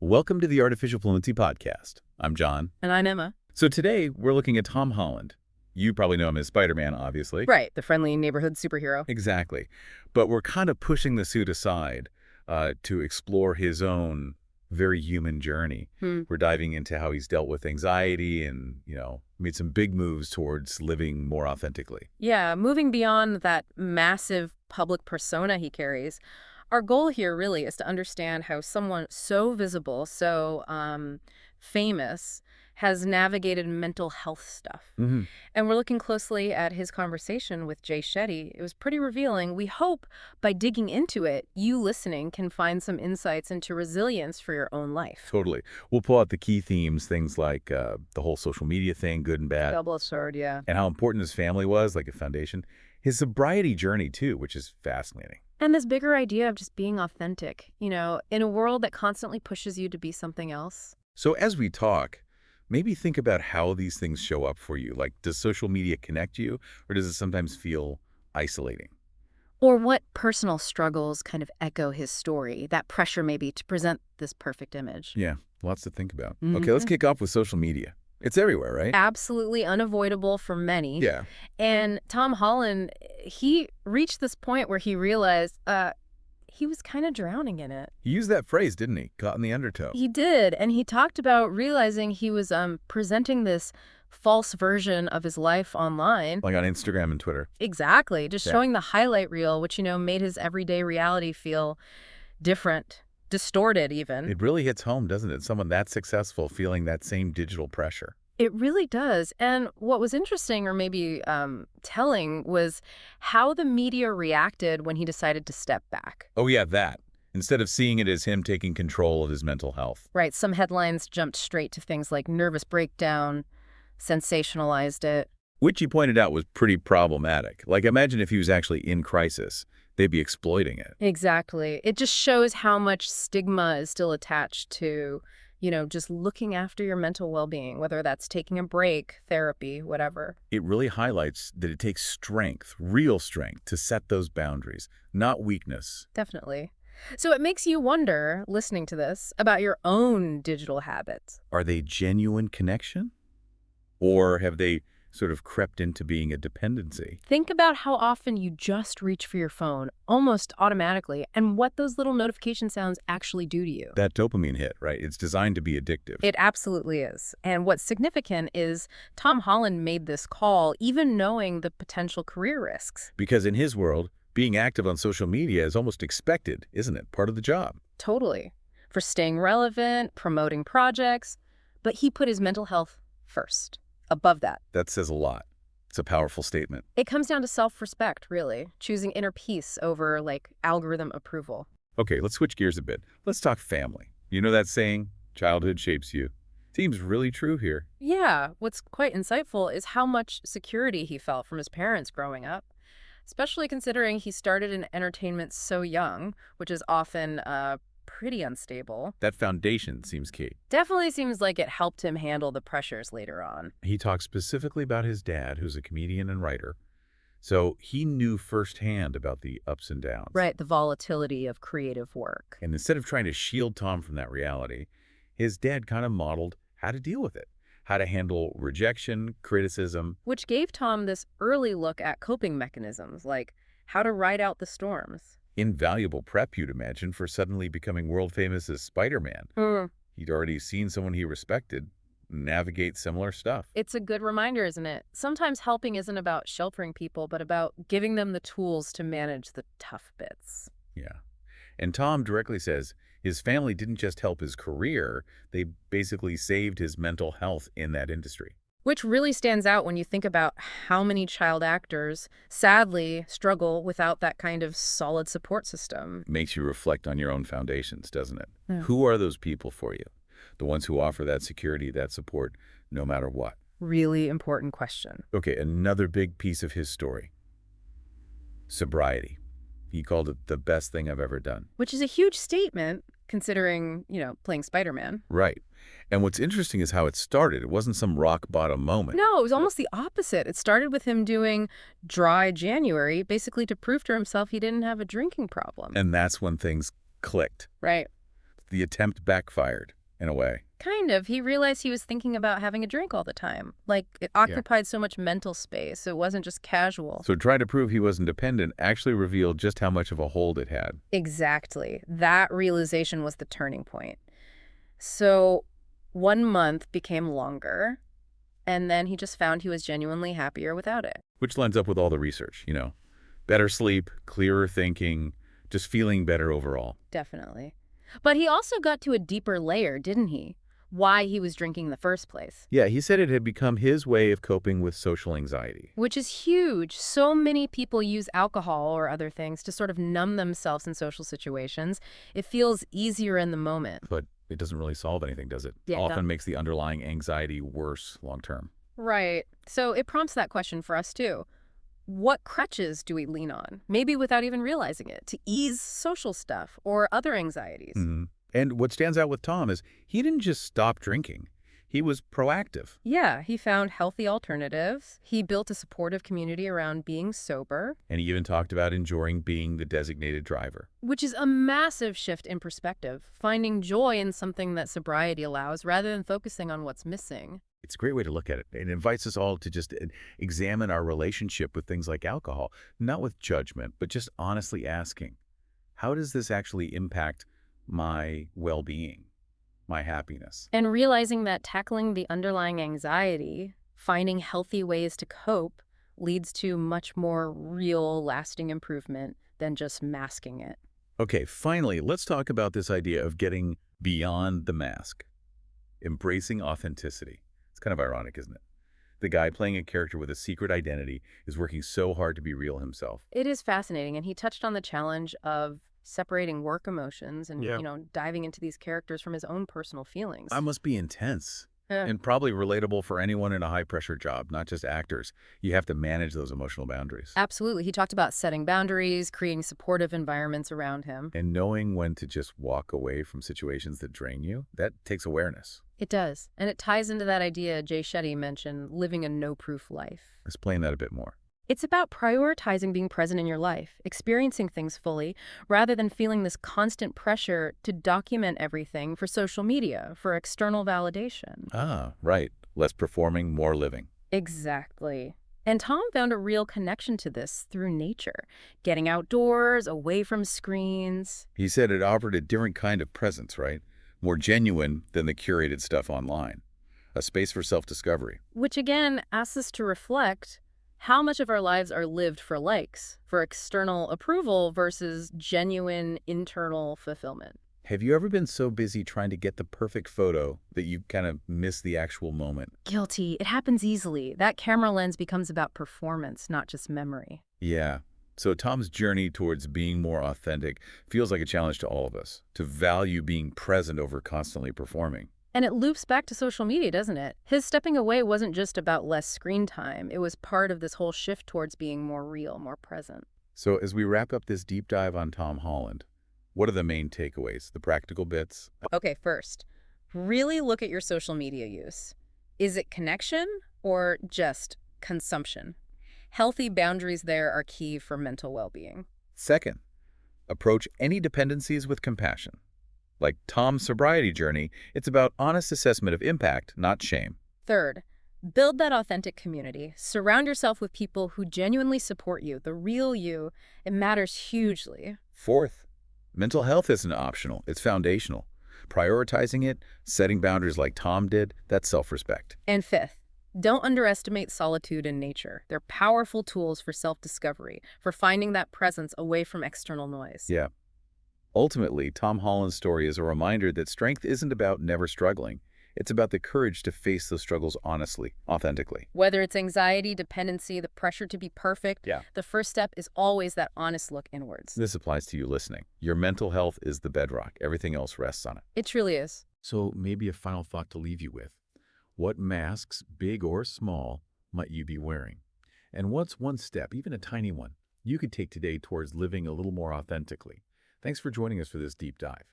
Welcome to the Artificial Fluency Podcast. I'm John. And I'm Emma. So today, we're looking at Tom Holland. You probably know him as Spider-Man, obviously. Right, the friendly neighborhood superhero. Exactly. But we're kind of pushing the suit aside to explore his own very human journey. We're diving into how he's dealt with anxiety and, made some big moves towards living more authentically. Yeah, moving beyond that massive public persona he carries. Our goal here really is to understand how someone so visible, so famous, has navigated mental health stuff. And we're looking closely at his conversation with Jay Shetty. It was pretty revealing. We hope by digging into it, you listening can find some insights into resilience for your own life. Totally. We'll pull out the key themes, things like the whole social media thing, good and bad. Double-edged sword, yeah. And how important his family was, like a foundation. His sobriety journey, too, which is fascinating. And this bigger idea of just being authentic, in a world that constantly pushes you to be something else. So as we talk, maybe think about how these things show up for you. Like, does social media connect you, or does it sometimes feel isolating? Or what personal struggles kind of echo his story, that pressure maybe to present this perfect image. Yeah, lots to think about. Okay, let's kick off with social media. It's everywhere, right? Absolutely unavoidable for many. Yeah. And Tom Holland, he reached this point where he realized he was kind of drowning in it. He used that phrase, didn't he? Caught in the undertow. He did. And he talked about realizing he was presenting this false version of his life online. Like on Instagram and Twitter. Exactly. Just showing the highlight reel, which, made his everyday reality feel different, distorted even. It really hits home, doesn't it? Someone that successful feeling that same digital pressure. It really does. And what was interesting or maybe telling was how the media reacted when he decided to step back. Oh, yeah, that. Instead of seeing it as him taking control of his mental health. Right. Some headlines jumped straight to things like nervous breakdown, sensationalized it. Which he pointed out was pretty problematic. Like, imagine if he was actually in crisis. They'd be exploiting it. Exactly. It just shows how much stigma is still attached to just looking after your mental well-being, whether that's taking a break, therapy, whatever. It really highlights that it takes strength, real strength, to set those boundaries, not weakness. Definitely. So it makes you wonder, listening to this, about your own digital habits. Are they genuine connection? Or have they sort of crept into being a dependency? Think about how often you just reach for your phone, almost automatically, and what those little notification sounds actually do to you. That dopamine hit, right? It's designed to be addictive. It absolutely is. And what's significant is Tom Holland made this call, even knowing the potential career risks. Because in his world, being active on social media is almost expected, isn't it? Part of the job. Totally. For staying relevant, promoting projects. But he put his mental health first. Above that. That says a lot. It's a powerful statement. It comes down to self-respect, really. Choosing inner peace over, algorithm approval. Okay, let's switch gears a bit. Let's talk family. You know that saying, childhood shapes you? Seems really true here. Yeah. What's quite insightful is how much security he felt from his parents growing up. Especially considering he started in entertainment so young, which is often pretty unstable. That foundation seems key. Definitely seems like it helped him handle the pressures later on. He talks specifically about his dad, who's a comedian and writer. So he knew firsthand about the ups and downs. Right, the volatility of creative work. And instead of trying to shield Tom from that reality, his dad kind of modeled how to deal with it, how to handle rejection, criticism. Which gave Tom this early look at coping mechanisms, like how to ride out the storms. Invaluable prep, you'd imagine, for suddenly becoming world famous as Spider-Man. He'd already seen someone he respected navigate similar stuff. It's a good reminder, isn't it? Sometimes helping isn't about sheltering people, but about giving them the tools to manage the tough bits. Yeah. And Tom directly says his family didn't just help his career, they basically saved his mental health in that industry. Which really stands out when you think about how many child actors, sadly, struggle without that kind of solid support system. Makes you reflect on your own foundations, doesn't it? Yeah. Who are those people for you? The ones who offer that security, that support, no matter what. Really important question. Okay, another big piece of his story. Sobriety. He called it the best thing I've ever done. Which is a huge statement, considering, playing Spider-Man. Right. And what's interesting is how it started. It wasn't some rock bottom moment. No, it was almost the opposite. It started with him doing Dry January, basically to prove to himself he didn't have a drinking problem. And that's when things clicked. Right. The attempt backfired, in a way. Kind of. He realized he was thinking about having a drink all the time. Like, it occupied so much mental space. It wasn't just casual. So trying to prove he wasn't dependent actually revealed just how much of a hold it had. Exactly. That realization was the turning point. So 1 month became longer, and then he just found he was genuinely happier without it. Which lines up with all the research, Better sleep, clearer thinking, just feeling better overall. Definitely. But he also got to a deeper layer, didn't he? Why he was drinking in the first place. Yeah, he said it had become his way of coping with social anxiety. Which is huge. So many people use alcohol or other things to sort of numb themselves in social situations. It feels easier in the moment. But it doesn't really solve anything, does it? Yeah, Often makes the underlying anxiety worse long term. Right. So it prompts that question for us, too. What crutches do we lean on, maybe without even realizing it, to ease social stuff or other anxieties? And what stands out with Tom is he didn't just stop drinking. He was proactive. Yeah, he found healthy alternatives. He built a supportive community around being sober. And he even talked about enjoying being the designated driver. Which is a massive shift in perspective, finding joy in something that sobriety allows rather than focusing on what's missing. It's a great way to look at it. It invites us all to just examine our relationship with things like alcohol, not with judgment, but just honestly asking, how does this actually impact my well-being, my happiness? And realizing that tackling the underlying anxiety, finding healthy ways to cope, leads to much more real, lasting improvement than just masking it. Okay, finally, let's talk about this idea of getting beyond the mask, embracing authenticity. It's kind of ironic, isn't it? The guy playing a character with a secret identity is working so hard to be real himself. It is fascinating, and he touched on the challenge of separating work emotions and, diving into these characters from his own personal feelings. That must be intense. Yeah. And probably relatable for anyone in a high-pressure job, not just actors. You have to manage those emotional boundaries. Absolutely. He talked about setting boundaries, creating supportive environments around him. And knowing when to just walk away from situations that drain you, that takes awareness. It does. And it ties into that idea Jay Shetty mentioned, living a no-proof life. Explain that a bit more. It's about prioritizing being present in your life, experiencing things fully, rather than feeling this constant pressure to document everything for social media, for external validation. Ah, right. Less performing, more living. Exactly. And Tom found a real connection to this through nature, getting outdoors, away from screens. He said it offered a different kind of presence, right? More genuine than the curated stuff online. A space for self-discovery. Which again asks us to reflect how much of our lives are lived for likes, for external approval versus genuine internal fulfillment. Have you ever been so busy trying to get the perfect photo that you kind of miss the actual moment? Guilty. It happens easily. That camera lens becomes about performance, not just memory. Yeah. So Tom's journey towards being more authentic feels like a challenge to all of us, to value being present over constantly performing. And it loops back to social media, doesn't it? His stepping away wasn't just about less screen time. It was part of this whole shift towards being more real, more present. So as we wrap up this deep dive on Tom Holland, what are the main takeaways, the practical bits? Okay, first, really look at your social media use. Is it connection or just consumption? Healthy boundaries there are key for mental well-being. Second, approach any dependencies with compassion. Like Tom's sobriety journey, it's about honest assessment of impact, not shame. Third, build that authentic community. Surround yourself with people who genuinely support you, the real you. It matters hugely. Fourth, mental health isn't optional, it's foundational. Prioritizing it, setting boundaries like Tom did, that's self-respect. And fifth, don't underestimate solitude and nature. They're powerful tools for self-discovery, for finding that presence away from external noise. Yeah. Ultimately, Tom Holland's story is a reminder that strength isn't about never struggling. It's about the courage to face those struggles honestly, authentically. Whether it's anxiety, dependency, the pressure to be perfect, Yeah. the first step is always that honest look inwards. This applies to you listening. Your mental health is the bedrock. Everything else rests on it. It truly is. So maybe a final thought to leave you with. What masks, big or small, might you be wearing? And what's one step, even a tiny one, you could take today towards living a little more authentically? Thanks for joining us for this deep dive.